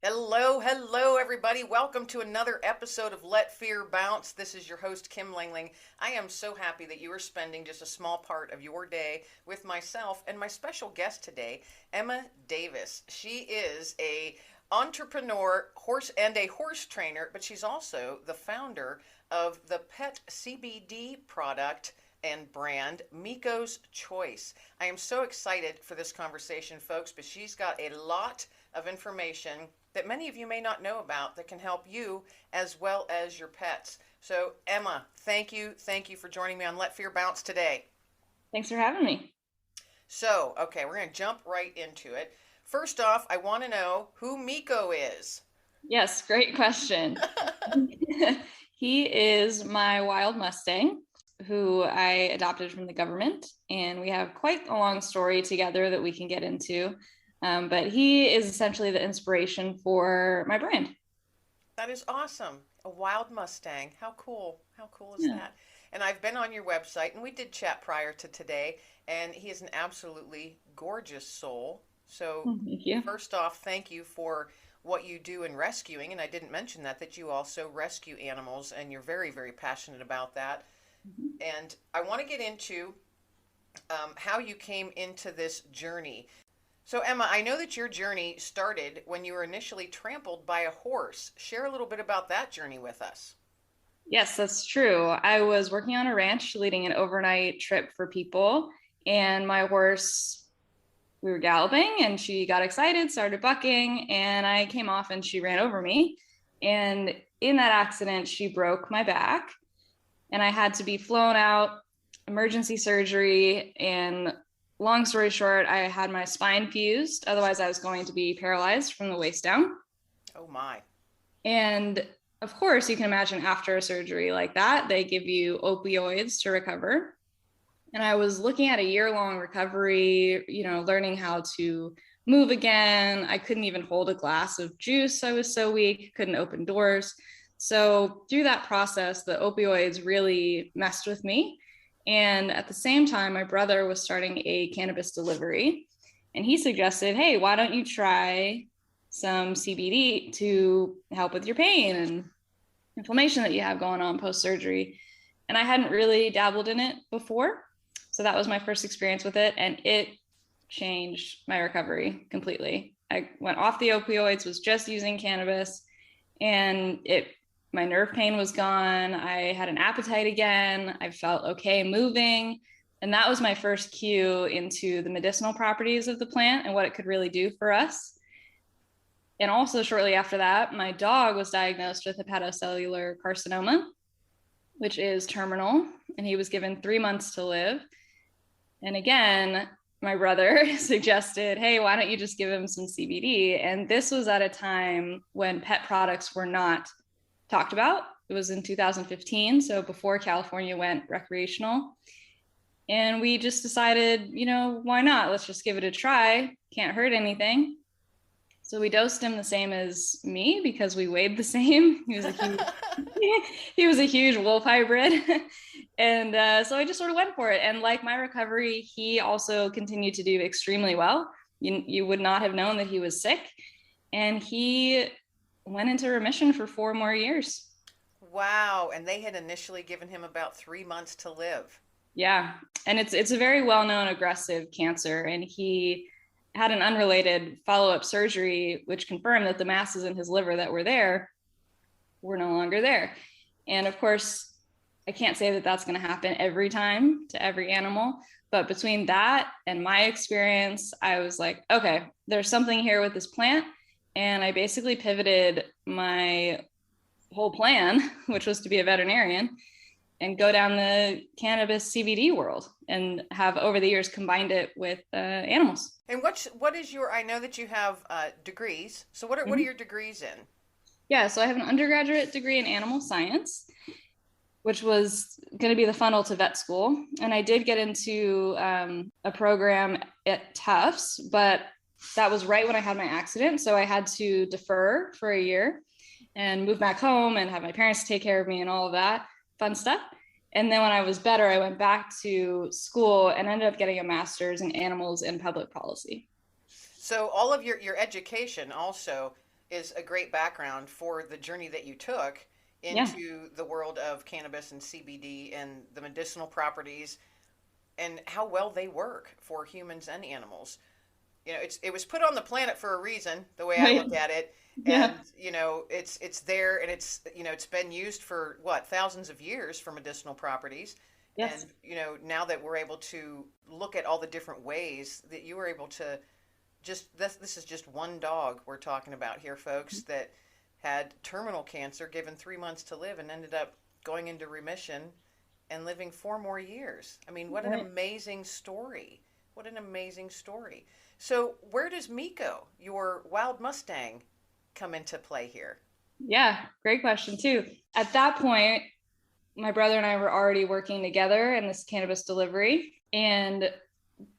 Hello, everybody. Welcome to another episode of Let Fear Bounce. This is your host, Kim Langling. I am so happy that you are spending just a small part of your day with myself and my special guest today, Emma Davis. She is a entrepreneur, horse trainer, but she's also the founder of the pet CBD product and brand Mikko's Choice. I am so excited for this conversation, folks, but she's got a lot of information that many of you may not know about that can help you as well as your pets. So, Emma, thank you. Thank you for joining me on Let Fear Bounce today. Thanks for having me. So, okay, we're going to jump right into it. First off, I want to know who Mikko is. Yes, great question. He is my wild Mustang, who I adopted from the government, and we have quite a long story together that we can get into. But he is essentially the inspiration for my brand. That is awesome. A wild Mustang. How cool. How cool is Yeah. that? And I've been on your website, and we did chat prior to today, and he is an absolutely gorgeous soul. So, Thank you. first off, thank you for what you do in rescuing. And I didn't mention that you also rescue animals, and you're very, very passionate about that. Mhm. And I want to get into how you came into this journey. So, Emma, I know that your journey started when you were initially trampled by a horse. Share a little bit about that journey with us. Yes, that's true. I was working on a ranch leading an overnight trip for people, and my horse, we were galloping, and she got excited, started bucking, and I came off and she ran over me. And in that accident, she broke my back, and I had to be flown out, emergency surgery. And long story short, I had my spine fused. Otherwise, I was going to be paralyzed from the waist down. Oh, my. And of course, you can imagine after a surgery like that, they give you opioids to recover. And I was looking at a year-long recovery, learning how to move again. I couldn't even hold a glass of juice. I was so weak, couldn't open doors. So through that process, the opioids really messed with me. And at the same time, my brother was starting a cannabis delivery. And he suggested, hey, why don't you try some CBD to help with your pain and inflammation that you have going on post-surgery? And I hadn't really dabbled in it before. So that was my first experience with it. And it changed my recovery completely. I went off the opioids, was just using cannabis, and my nerve pain was gone. I had an appetite again. I felt okay moving. And that was my first cue into the medicinal properties of the plant and what it could really do for us. And also, shortly after that, my dog was diagnosed with hepatocellular carcinoma, which is terminal, and he was given 3 months to live. And again, my brother suggested, hey, why don't you just give him some CBD? And this was at a time when pet products were not talked about. It was in 2015, so before California went recreational. And we just decided, why not? Let's just give it a try. Can't hurt anything. So we dosed him the same as me because we weighed the same. He was a huge wolf hybrid. And so I just sort of went for it. And like my recovery, he also continued to do extremely well. You would not have known that he was sick. And he went into remission for 4 more years. Wow. And they had initially given him about 3 months to live. Yeah. And it's a very well-known aggressive cancer. And he had an unrelated follow-up surgery, which confirmed that the masses in his liver that were there were no longer there. And of course, I can't say that that's going to happen every time to every animal. But between that and my experience, I was like, okay, there's something here with this plant. And I basically pivoted my whole plan, which was to be a veterinarian, and go down the cannabis CBD world and have over the years combined it with animals. And what is your? I know that you have degrees. So what are your degrees in? Yeah, so I have an undergraduate degree in animal science, which was going to be the funnel to vet school. And I did get into a program at Tufts, but that was right when I had my accident. So I had to defer for a year and move back home and have my parents take care of me and all of that fun stuff. And then when I was better, I went back to school and ended up getting a master's in animals and public policy. So all of your education also is a great background for the journey that you took Yeah. into the world of cannabis and CBD and the medicinal properties and how well they work for humans and animals. It was put on the planet for a reason, the way I Right. look at it. Yeah. And it's there, and it's been used for what, thousands of years for medicinal properties. And Yes. now that we're able to look at all the different ways that you were able to just this is just one dog we're talking about here, folks, that had terminal cancer, given 3 months to live, and ended up going into remission and living 4 more years. I mean, what an Right. amazing story. What an amazing story. So, where does Miko, your wild Mustang, come into play here? Yeah. Great question too. At that point, my brother and I were already working together in this cannabis delivery. And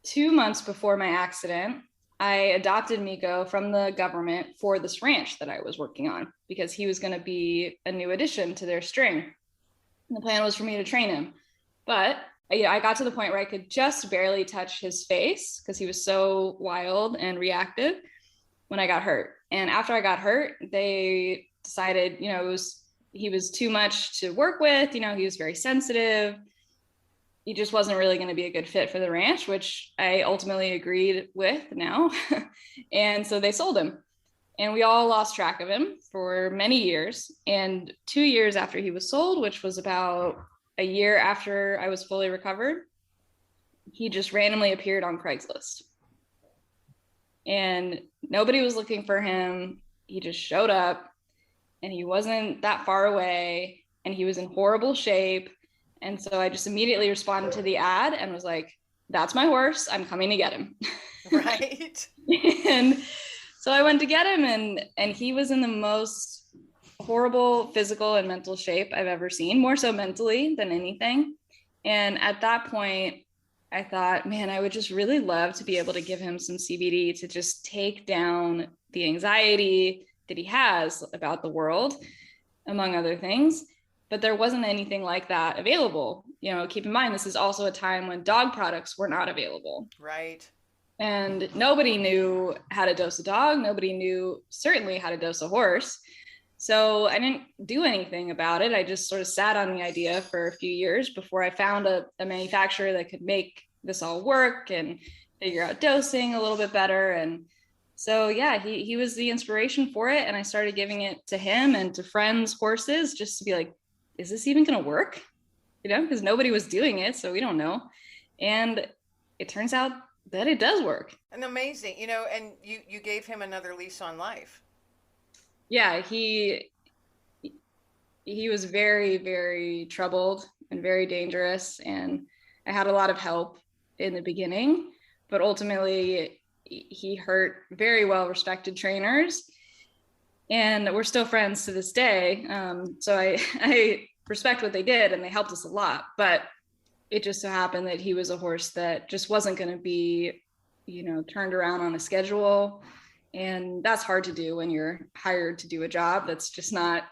2 months before my accident, I adopted Miko from the government for this ranch that I was working on because he was going to be a new addition to their string. And the plan was for me to train him. But I got to the point where I could just barely touch his face because he was so wild and reactive when I got hurt. And after I got hurt, they decided, he was too much to work with. He was very sensitive. He just wasn't really going to be a good fit for the ranch, which I ultimately agreed with now. And so they sold him. And we all lost track of him for many years. And 2 years after he was sold, which was about a year after I was fully recovered, he just randomly appeared on Craigslist. And nobody was looking for him. He just showed up and he wasn't that far away and he was in horrible shape. And so I just immediately responded to the ad and was like, that's my horse. I'm coming to get him. Right? And so I went to get him and he was in the most horrible physical and mental shape I've ever seen, more so mentally than anything. And at that point, I thought, man, I would just really love to be able to give him some CBD to just take down the anxiety that he has about the world, among other things. But there wasn't anything like that available. Keep in mind, this is also a time when dog products were not available. Right. And nobody knew how to dose a dog. Nobody knew certainly how to dose a horse. So I didn't do anything about it. I just sort of sat on the idea for a few years before I found a manufacturer that could make this all work and figure out dosing a little bit better. And so, yeah, he was the inspiration for it. And I started giving it to him and to friends' horses just to be like, is this even going to work? Because nobody was doing it. So we don't know. And it turns out that it does work. And amazing, and you gave him another lease on life. Yeah, he was very, very troubled and very dangerous. And I had a lot of help in the beginning, but ultimately he hurt very well respected trainers. And we're still friends to this day. So I respect what they did and they helped us a lot. But it just so happened that he was a horse that just wasn't going to be, turned around on a schedule. And that's hard to do when you're hired to do a job that's just not,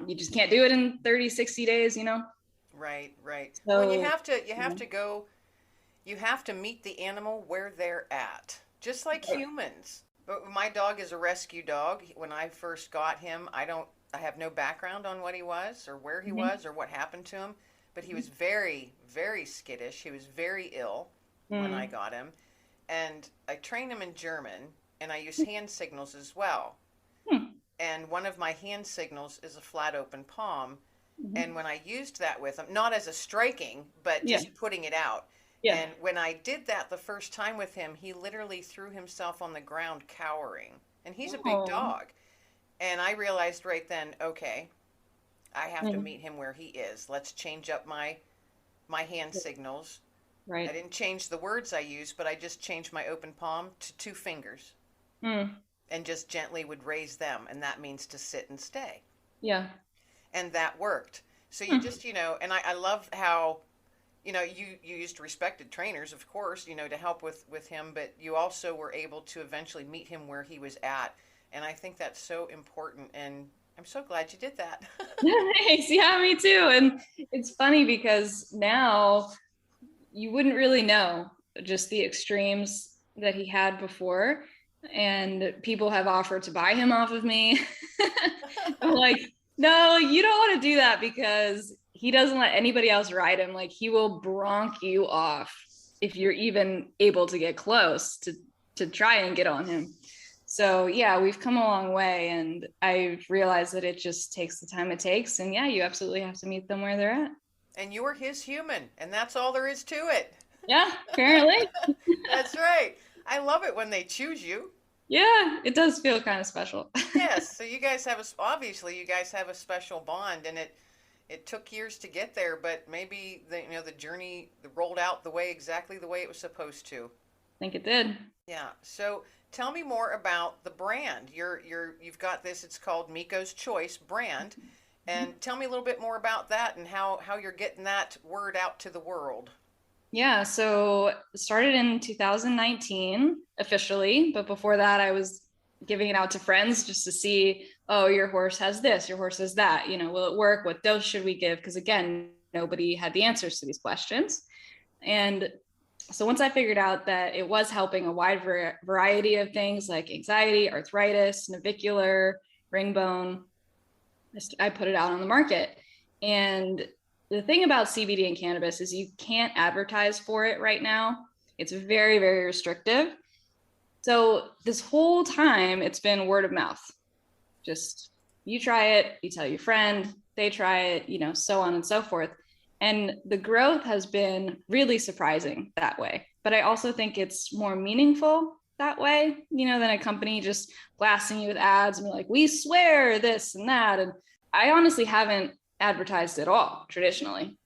you just can't do it in 30, 60 days. Right, right. Well, and So you have to go, you have to meet the animal where they're at, just like humans. But my dog is a rescue dog. When I first got him, I have no background on what he was or where he was or what happened to him, but he was very, very skittish. He was very ill when I got him. And I trained him in German and I use hand signals as well. And one of my hand signals is a flat open palm. And when I used that with him, not as a striking, but just putting it out. yeah. And when I did that the first time with him, he literally threw himself on the ground cowering. And he's a big dog. And I realized right then, okay, I have to meet him where he is. Let's change up my hand signals. Right. I didn't change the words I used, but I just changed my open palm to 2 fingers and just gently would raise them. And that means to sit and stay. Yeah. And that worked. So you just, and I love how, you used respected trainers, of course, to help with him, but you also were able to eventually meet him where he was at. And I think that's so important. And I'm so glad you did that. Thanks. Yeah, me too. And it's funny because now you wouldn't really know just the extremes that he had before. and people have offered to buy him off of me. I'm like, no, you don't want to do that because he doesn't let anybody else ride him. Like he will bronk you off if you're even able to get close to try and get on him. So yeah, we've come a long way, and I've realized that it just takes the time it takes. And yeah, you absolutely have to meet them where they're at. And you're his human, and that's all there is to it. Yeah, apparently. That's right. I love it when they choose you. Yeah, it does feel kind of special. Yes, so you guys have obviously you guys have a special bond, and it took years to get there, but maybe the journey rolled out exactly the way it was supposed to. I think it did. Yeah. So tell me more about the brand. You've got this. It's called Mikko's Choice brand, and tell me a little bit more about that and how you're getting that word out to the world. Yeah, so it started in 2019 officially, but before that, I was giving it out to friends just to see, oh, your horse has this, your horse has that. Will it work? What dose should we give? Because again, nobody had the answers to these questions. And so once I figured out that it was helping a wide variety of things like anxiety, arthritis, navicular, ring bone, I put it out on the market. And the thing about CBD and cannabis is you can't advertise for it right now. It's very, very restrictive. So this whole time it's been word of mouth. Just you try it, you tell your friend, they try it, so on and so forth. And the growth has been really surprising that way. But I also think it's more meaningful that way, than a company just blasting you with ads and be like, we swear this and that. And I honestly haven't advertised at all traditionally.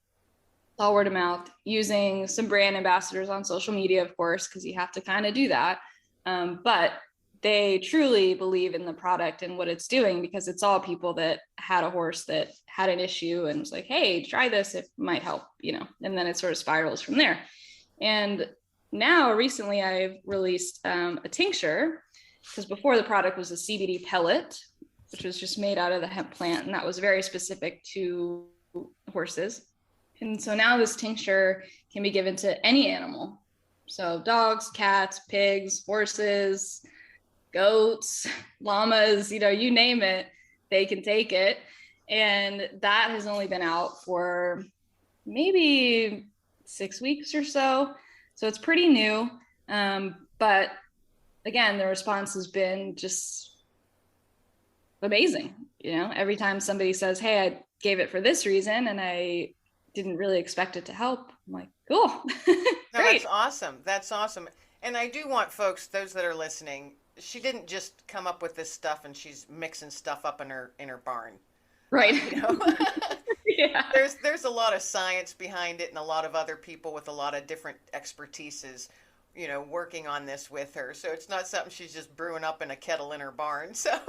All word of mouth, using some brand ambassadors on social media, of course, because you have to kind of do that. But they truly believe in the product and what it's doing, because it's all people that had a horse that had an issue and was like, hey, try this, it might help, and then it sort of spirals from there. And now recently I've released a tincture, because before the product was a CBD pellet, which was just made out of the hemp plant, and that was very specific to horses. And so now this tincture can be given to any animal. So dogs, cats, pigs, horses, goats, llamas, you name it, they can take it. And that has only been out for maybe 6 weeks or so. So it's pretty new. But again, the response has been just amazing. Every time somebody says, hey, I gave it for this reason and I didn't really expect it to help, I'm like, cool. No, Great. that's awesome. That's awesome. And I do want folks, those that are listening, she didn't just come up with this stuff and she's mixing stuff up in her barn. Right. Yeah. There's a lot of science behind it and a lot of other people with a lot of different expertises, working on this with her. So it's not something she's just brewing up in a kettle in her barn. So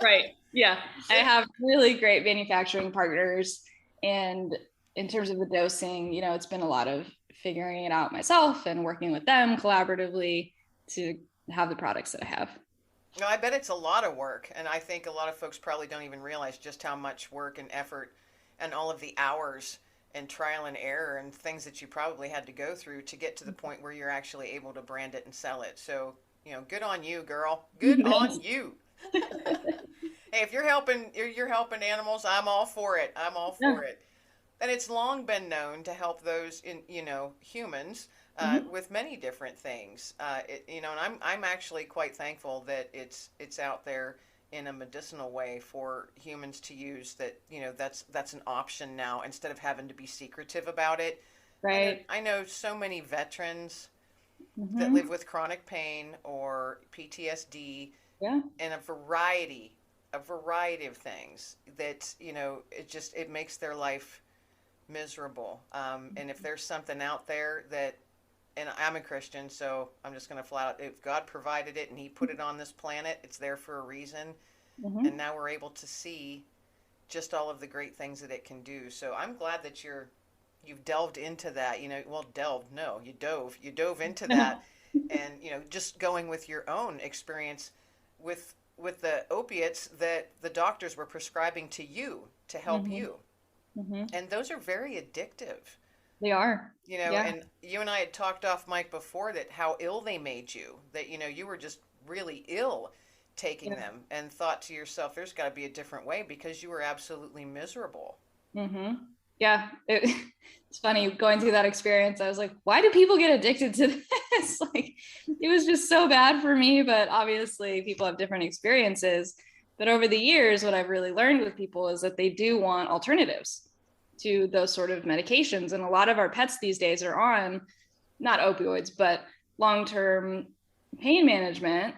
right. Yeah. I have really great manufacturing partners, and in terms of the dosing, it's been a lot of figuring it out myself and working with them collaboratively to have the products that I have. No, I bet it's a lot of work, and I think a lot of folks probably don't even realize just how much work and effort and all of the hours and trial and error and things that you probably had to go through to get to the point where you're actually able to brand it and sell it. So, good on you, girl. Good on you. Hey, if you're helping animals, I'm all for it. I'm all for it. And it's long been known to help those in humans with many different things. And I'm actually quite thankful that it's out there in a medicinal way for humans to use. That that's an option now instead of having to be secretive about it. Right. I know so many veterans that live with chronic pain or PTSD, Yeah. and a variety of things that it makes their life miserable. And if there's something out there that, and I'm a Christian, so I'm just going to flat out, if God provided it and he put it on this planet, it's there for a reason. And now we're able to see just all of the great things that it can do. So I'm glad that you've delved into that, you dove into that. And, just going with your own experience with the opiates that the doctors were prescribing to you to help you. And those are very addictive. They are. And you and I had talked off mic before that how ill they made you, that, you were just really ill taking Yeah. them, and thought to yourself, there's got to be a different way because you were absolutely miserable. Mm-hmm. Yeah. It's funny going through that experience. I was like, why do people get addicted to this? Like, it was just so bad for me, but obviously people have different experiences. But over the years, what I've really learned with people is that they do want alternatives to those sort of medications. And a lot of our pets these days are on not opioids, but long term pain management.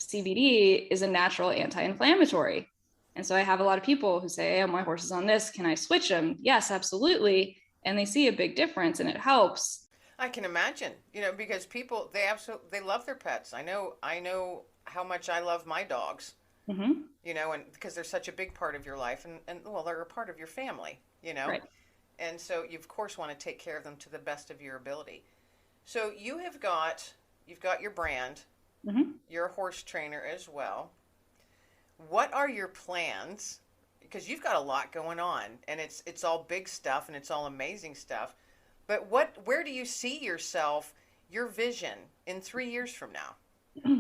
CBD is a natural anti inflammatory. And so I have a lot of people who say, oh, my horse is on this. Can I switch him? Yes, absolutely. And they see a big difference and it helps. I can imagine, because people, they love their pets. I know how much I love my dogs, Mm-hmm. and because they're such a big part of your life, and well, they're a part of your family. Right. And so you of course want to take care of them to the best of your ability. So you've got your brand. Mm-hmm. You're a horse trainer as well. What are your plans? Because you've got a lot going on, and it's all big stuff and it's all amazing stuff. But where do you see yourself, your vision in 3 years from now?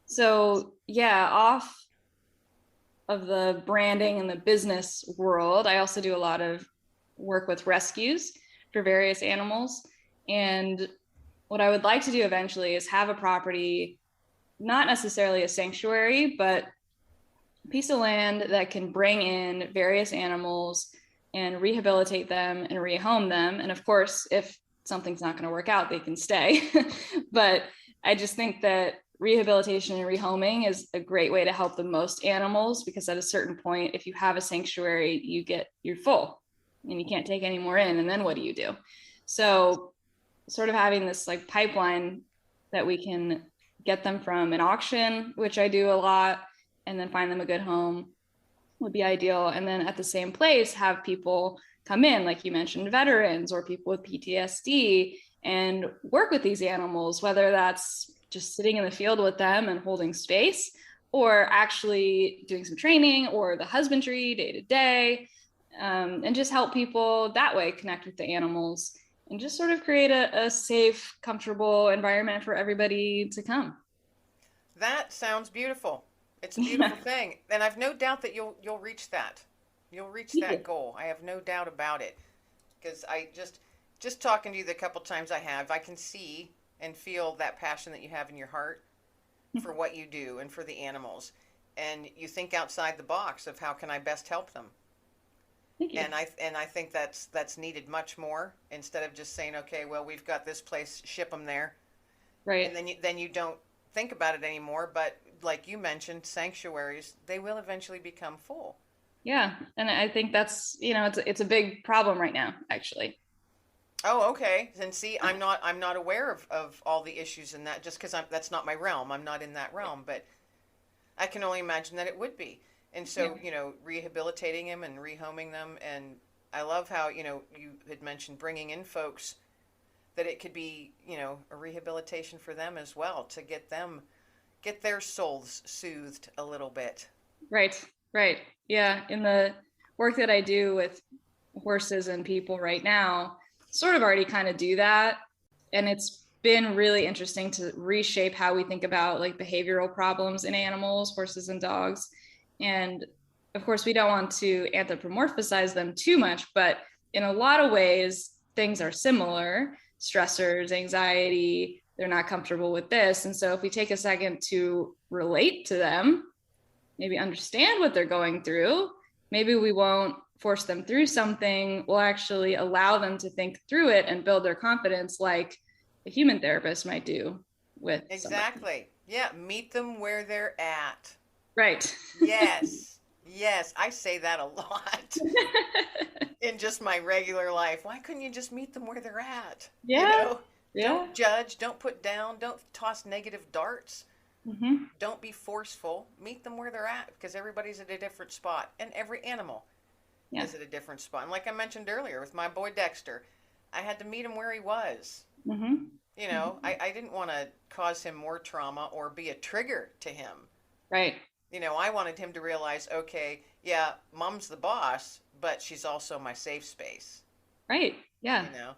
So, yeah, off of the branding and the business world, I also do a lot of work with rescues for various animals. And what I would like to do eventually is have a property, not necessarily a sanctuary, but a piece of land that can bring in various animals and rehabilitate them and rehome them. And of course, if something's not going to work out, they can stay. But I just think that rehabilitation and rehoming is a great way to help the most animals, because at a certain point, if you have a sanctuary, you're full and you can't take any more in. And then what do you do? So sort of having this like pipeline that we can get them from an auction, which I do a lot, and then find them a good home would be ideal. And then at the same place, have people come in, like you mentioned, veterans or people with PTSD, and work with these animals, whether that's just sitting in the field with them and holding space, or actually doing some training or the husbandry day to day, and just help people that way connect with the animals and just sort of create a safe, comfortable environment for everybody to come. That sounds beautiful. It's a Yeah. beautiful thing, and I've no doubt that you'll reach that. You'll reach that goal. I have no doubt about it. Because I just talking to you the couple times I can see and feel that passion that you have in your heart for what you do and for the animals. And you think outside the box of how can I best help them. Thank you. And I think that's needed much more, instead of just saying, okay, well, we've got this place, ship them there, Right. and then you don't think about it anymore. But like you mentioned, sanctuaries, they will eventually become full. Yeah. And I think that's, it's a big problem right now, actually. Oh, okay. Then see, I'm not aware of all the issues in that, just because that's not my realm. I'm not in that realm, but I can only imagine that it would be. And Yeah. so, rehabilitating them and rehoming them, and I love how, you had mentioned bringing in folks, that it could be, a rehabilitation for them as well, to get their souls soothed a little bit. Right. Right. Yeah. In the work that I do with horses and people right now, sort of already kind of do that. And it's been really interesting to reshape how we think about like behavioral problems in animals, horses and dogs. And of course, we don't want to anthropomorphize them too much, but in a lot of ways, things are similar: stressors, anxiety, they're not comfortable with this. And so if we take a second to relate to them, maybe understand what they're going through, maybe we won't force them through something. We'll actually allow them to think through it and build their confidence, like a human therapist might do with somebody. Exactly. Yeah, meet them where they're at. Right. Yes. Yes, I say that a lot in just my regular life. Why couldn't you just meet them where they're at? Yeah. Yeah. Don't judge, don't put down, don't toss negative darts. Mm-hmm. Don't be forceful. Meet them where they're at, because everybody's at a different spot, and every animal Yeah. is at a different spot. And like I mentioned earlier with my boy Dexter, I had to meet him where he was. Mm-hmm. I didn't want to cause him more trauma or be a trigger to him. Right. I wanted him to realize, okay, yeah, mom's the boss, but she's also my safe space. Right. Yeah. you know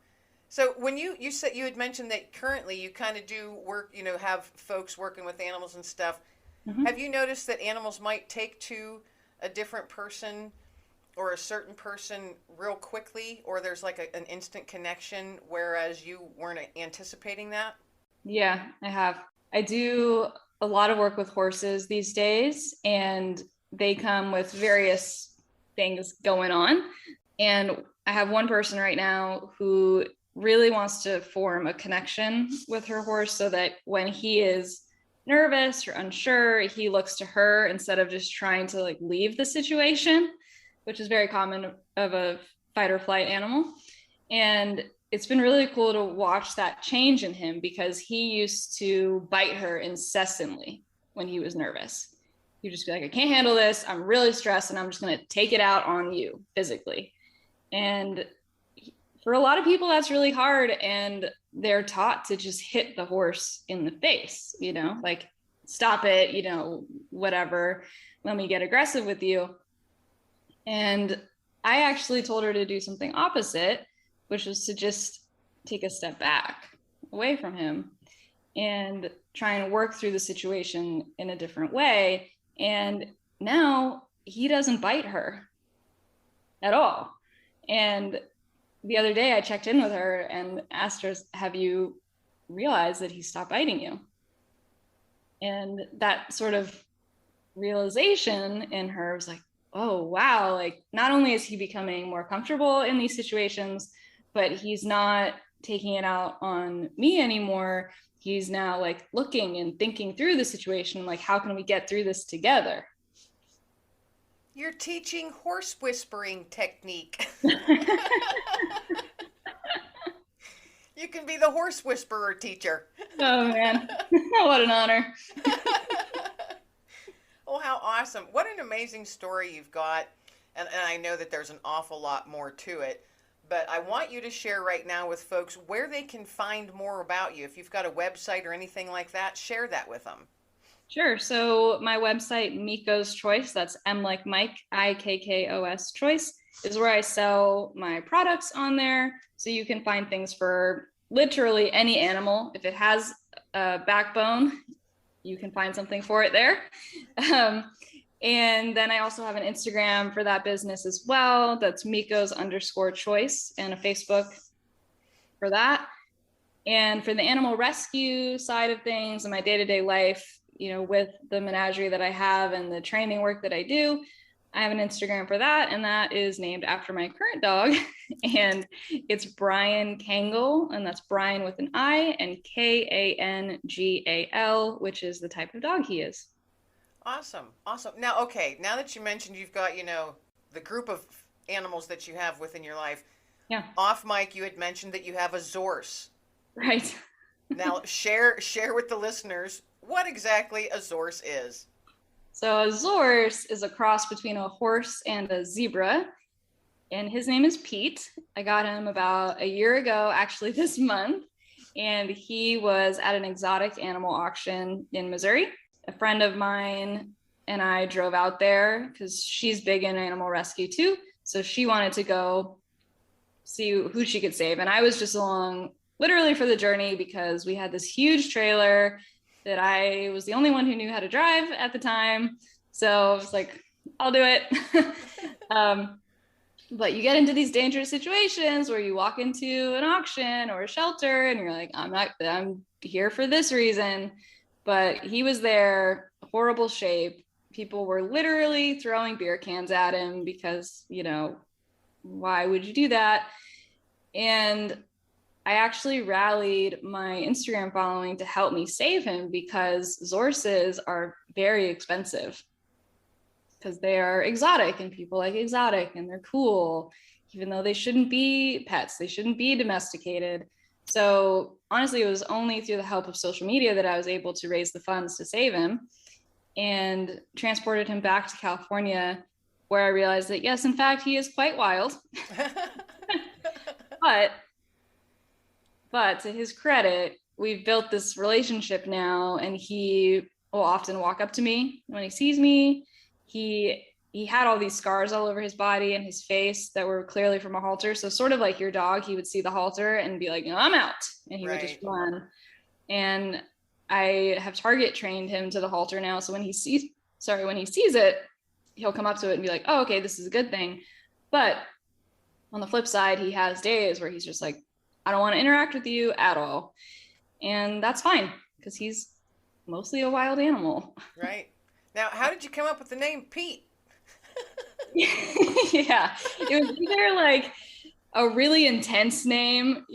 So when you said you had mentioned that currently you kind of do work, have folks working with animals and stuff. Have Mm-hmm. you noticed that animals might take to a different person or a certain person real quickly, or there's like an instant connection, whereas you weren't anticipating that? Yeah, I have. I do a lot of work with horses these days, and they come with various things going on. And I have one person right now who really wants to form a connection with her horse so that when he is nervous or unsure, he looks to her instead of just trying to like leave the situation, which is very common of a fight or flight animal. And it's been really cool to watch that change in him because he used to bite her incessantly when he was nervous. He'd just be like, I can't handle this. I'm really stressed and I'm just going to take it out on you physically. And for a lot of people, that's really hard. And they're taught to just hit the horse in the face, like stop it, whatever. Let me get aggressive with you. And I actually told her to do something opposite, which was to just take a step back away from him and try and work through the situation in a different way. And now he doesn't bite her at all. And the other day I checked in with her and asked her, have you realized that he stopped biting you? And that sort of realization in her was like, oh, wow. Like, not only is he becoming more comfortable in these situations, but he's not taking it out on me anymore. He's now like looking and thinking through the situation, like, how can we get through this together? You're teaching horse whispering technique. You can be the horse whisperer teacher. Oh, man. What an honor. Oh, how awesome. What an amazing story you've got. And I know that there's an awful lot more to it. But I want you to share right now with folks where they can find more about you. If you've got a website or anything like that, share that with them. Sure. So my website, Mikko's Choice, that's M like Mike, IKKOS Choice, is where I sell my products on there. So you can find things for literally any animal. If it has a backbone, you can find something for it there. And then I also have an Instagram for that business as well. That's Mikko's_choice, and a Facebook for that. And for the animal rescue side of things in my day-to-day life, with the menagerie that I have and the training work that I do, I have an Instagram for that, and that is named after my current dog. And it's Brian Kangal, and that's Brian with an I and Kangal, which is the type of dog he is. Awesome. Awesome. Now, okay, now that you mentioned you've got, the group of animals that you have within your life, Yeah. off mic, you had mentioned that you have a zorse. Right. Now, share with the listeners what exactly a zorse is. So a zorse is a cross between a horse and a zebra, and his name is Pete. I got him about a year ago, actually this month, and he was at an exotic animal auction in Missouri. A friend of mine and I drove out there because she's big in animal rescue too. So she wanted to go see who she could save. And I was just along literally for the journey because we had this huge trailer that I was the only one who knew how to drive at the time. So I was like, I'll do it. But you get into these dangerous situations where you walk into an auction or a shelter and you're like, I'm here for this reason. But he was there, horrible shape. People were literally throwing beer cans at him because, why would you do that? And I actually rallied my Instagram following to help me save him because zorses are very expensive because they are exotic and people like exotic and they're cool, even though they shouldn't be pets. They shouldn't be domesticated. So honestly, it was only through the help of social media that I was able to raise the funds to save him and transported him back to California, where I realized that, yes, in fact, he is quite wild. But to his credit, we've built this relationship now, and he will often walk up to me when he sees me. He he had all these scars all over his body and his face that were clearly from a halter. So sort of like your dog, he would see the halter and be like, I'm out. And he would just Right. run. And I have target trained him to the halter now. So when he sees it, he'll come up to it and be like, oh, okay, this is a good thing. But on the flip side, he has days where he's just like, I don't want to interact with you at all. And that's fine because he's mostly a wild animal. Right. Now, how did you come up with the name Pete? Yeah. It was either like a really intense name,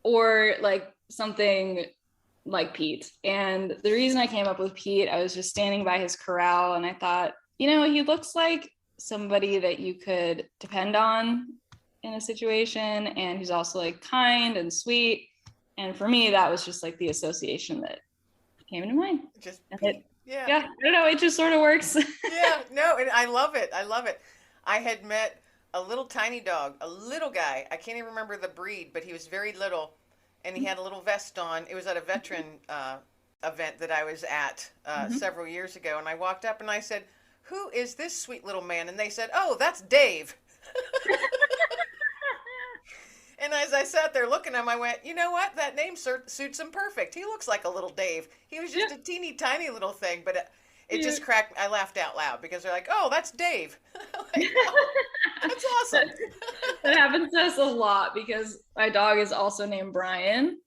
or like something like Pete. And the reason I came up with Pete, I was just standing by his corral and I thought, he looks like somebody that you could depend on in a situation. And he's also like kind and sweet. And for me, that was just like the association that came into mind. Just And Pete. Yeah. yeah, I don't know. It just sort of works. Yeah. No, and I love it. I love it. I had met a little tiny dog, a little guy. I can't even remember the breed, but he was very little, and he had a little vest on. It was at a veteran event that I was at several years ago, and I walked up and I said, "Who is this sweet little man?" And they said, "Oh, that's Dave." And as I sat there looking at him, I went, you know what? That name suits him perfect. He looks like a little Dave. He was just a teeny tiny little thing, but it just cracked. I laughed out loud because they're like, oh, that's Dave. Like, oh, that's awesome. That happens to us a lot because my dog is also named Brian.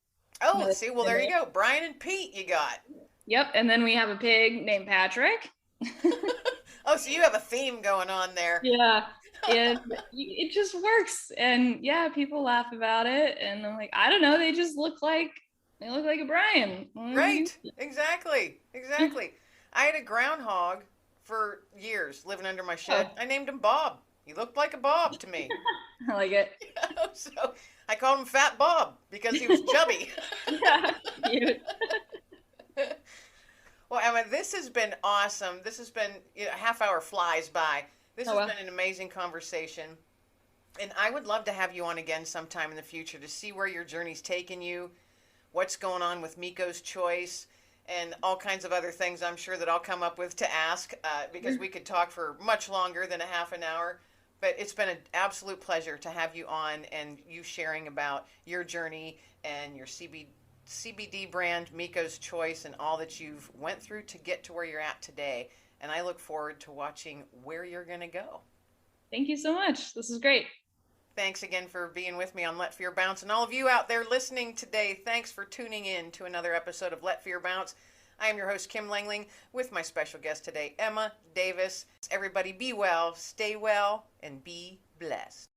Oh, see, well, there you go. Brian and Pete, you got. Yep. And then we have a pig named Patrick. Oh, so you have a theme going on there. Yeah. And it just works. And yeah, people laugh about it. And I'm like, I don't know. They look like a Brian. Right. Exactly. Exactly. I had a groundhog for years living under my shed. I named him Bob. He looked like a Bob to me. I like it. So I called him Fat Bob because he was chubby. Yeah. Cute. Well, Emma, this has been awesome. This has been, a half hour flies by. This has been an amazing conversation. And I would love to have you on again sometime in the future to see where your journey's taken you, what's going on with Mikko's choice, and all kinds of other things I'm sure that I'll come up with to ask because we could talk for much longer than a half an hour. But it's been an absolute pleasure to have you on and you sharing about your journey and your CBD brand, Mikko's Choice, and all that you've went through to get to where you're at today. And I look forward to watching where you're going to go. Thank you so much. This is great. Thanks again for being with me on Let Fear Bounce. And all of you out there listening today, thanks for tuning in to another episode of Let Fear Bounce. I am your host, Kim Langling, with my special guest today, Emma Davis. Everybody be well, stay well, and be blessed.